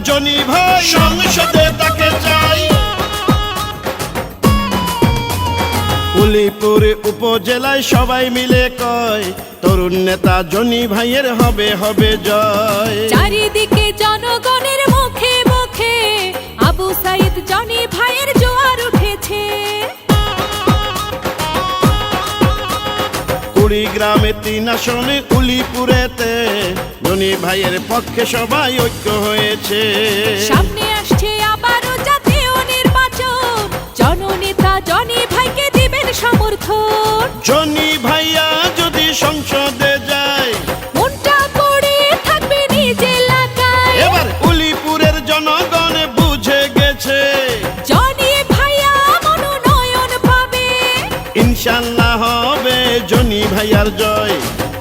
Johnny ভাই সংসদে তাকে চাই। উলিপুর উপজেলায় সবাই মিলে কয় তরুণ নেতা জনি ভাইয়ের হবে হবে জয়। চারিদিকে জনগণের মুখে মুখে আবু সাইদ জনি ভাইয়ের জোয়ার উঠেছে। কুড়িগ্রামে 3 আসনে উলিপুরেতে জনি ভাইয়ের পক্ষে সবাই ঐক্য হয়েছে। সামনে আসছে আবারও জাতীয় নির্বাচন, জননেতা জনি ভাইকে দিবেন সমর্থন। জনি ভাইয়া যদি সংসদে যায় মনটা পড়ে থাকবে নিজ এলাকায়। এবার উলিপুরের জনগণ বুঝে গেছে জনি ভাইয়া মনোনয়ন পাবে, ইনশাল্লাহ হবে জনি ভাইয়ার জয়।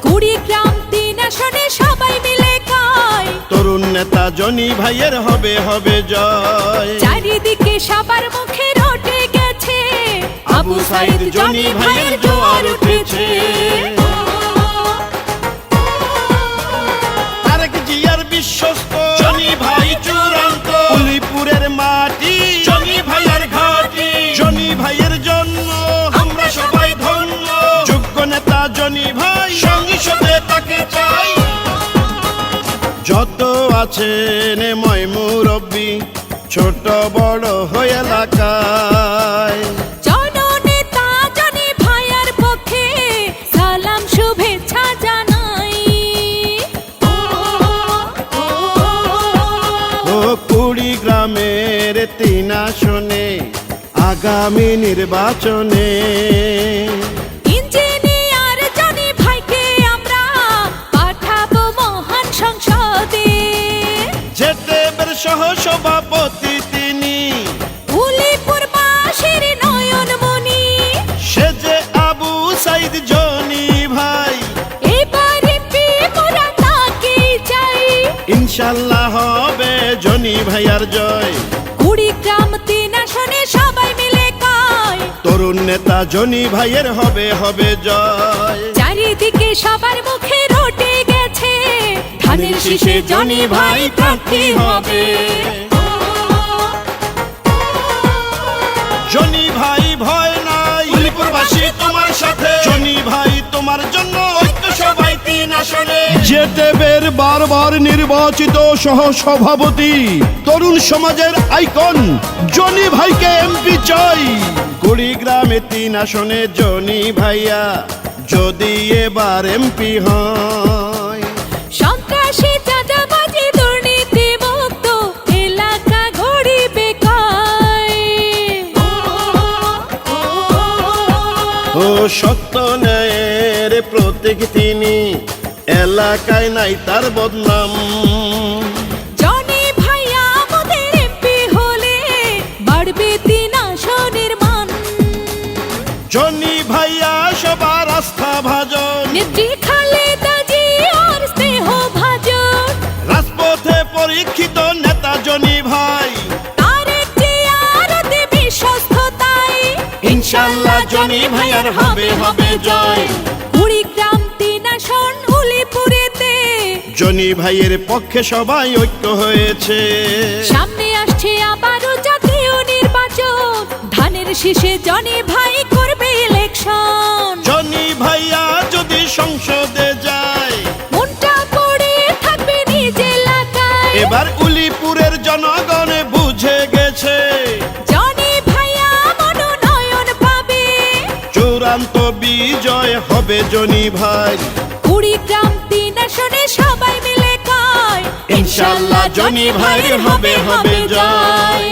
কুড়িগ্রাম 3 আসনে সবাই মিলে কয় তরুণ নেতা জনি ভাইয়ের হবে হবে জয়। চারিদিকে সবার মুখে রটে গেছে আবু সাইদ জনি ভাইয়ের জোয়ার উঠেছে। তারেক জিয়ার বিশ্বস্ত জনি ভাই চূড়ান্ত, উলিপুরের মাটি জনি ভাইয়ের ঘাঁটি। জনি ভাইয়ের জন্য আমরা সবাই ধন্য, যোগ্য নেতা জনি ভাই সংসদে তাকে চাই। যত আছেন ময়মুরব্বি ছোট বড় হয়ে এলাকায়, জননেতা জনি ভাইয়ার পক্ষে সালাম শুভেচ্ছা জানাই। ও কুড়িগ্রামের 3 আসনে আগামী নির্বাচনে ইঞ্জিনিয়ার জনি ভাইকে আমরা পাঠাবো মহান সংসদে। জেটেবের সহ সভাপতি তিনি, উলিপুরবাসীর নয়নমণি, সে যে আবু সাইদ জনি ভাই। এবার এমপি মোরা তাকেই চাই, ইনশাল্লাহ হবে জনি ভাইয়ার জয়। কুড়িগ্রাম 3 আসনে সবাই মিলে কয় তরুণ নেতা জনি ভাইয়ের হবে হবে জয়। চারিদিকে সবার মুখে রটে গেছে ধানের শীষে জনি ভাই প্রার্থী হবে। জনি ভাই ভয় নাই, উলিপুরবাসী তোমার সাথে। জনি ভাই তোমার জন্য ঐক্য সবাই 3 আসনে। জেটেবের বারবার নির্বাচিত সহ সভাপতি তরুণ সমাজের আইকন জনি ভাইকে এমপি চাই। কুড়িগ্রামে 3 আসনে জনি ভাইয়া যদি এবার এমপি হয়, সন্ত্রাসী চাঁদাবাজি দুর্নীতি মুক্ত এলাকা গড়িবে কয়। ও সত্য ন্যায়ের প্রতীক তিনি, এলাকায় নাই তার বদনাম। জনি ভাইয়া আমাদের এমপি হলে বাড়বে 3 আসনের মান। জনি ভাইয়া সবার আস্থা ভাজন, নেত্রী খালেদা জিয়ার স্নেহ ভাজন, রাজপথে পরীক্ষিত নেতা জনি ভাই। তারেক জিয়ার অতি বিশ্বস্ততায় ইনশাল্লাহ জনি ভাইয়ার হবে হবে জয়। কুড়িগ্রাম 3 আসন উলিপুরেতে জনি ভাইয়ের পক্ষে সবাই ঐক্য হয়েছে। সামনে আসছে আবারও জাতীয় নির্বাচন, ধানের শীষে জনি ভাই করবে ইলেকশন। জনি ভাইয়া যদি সংসদে যায় মনটা পড়ে থাকবে নিজ এলাকায়। এবার উলিপুরের জনগণ বুঝে গেছে জনি ভাইয়া মনোনয়ন পাবে, চূড়ান্ত বিজয় হবে জনি ভাই। কুড়িগ্রাম 3 আসনে সবাই মিলে কয় ইনশাল্লাহ জনি ভাইয়ের হবে হবে জয়।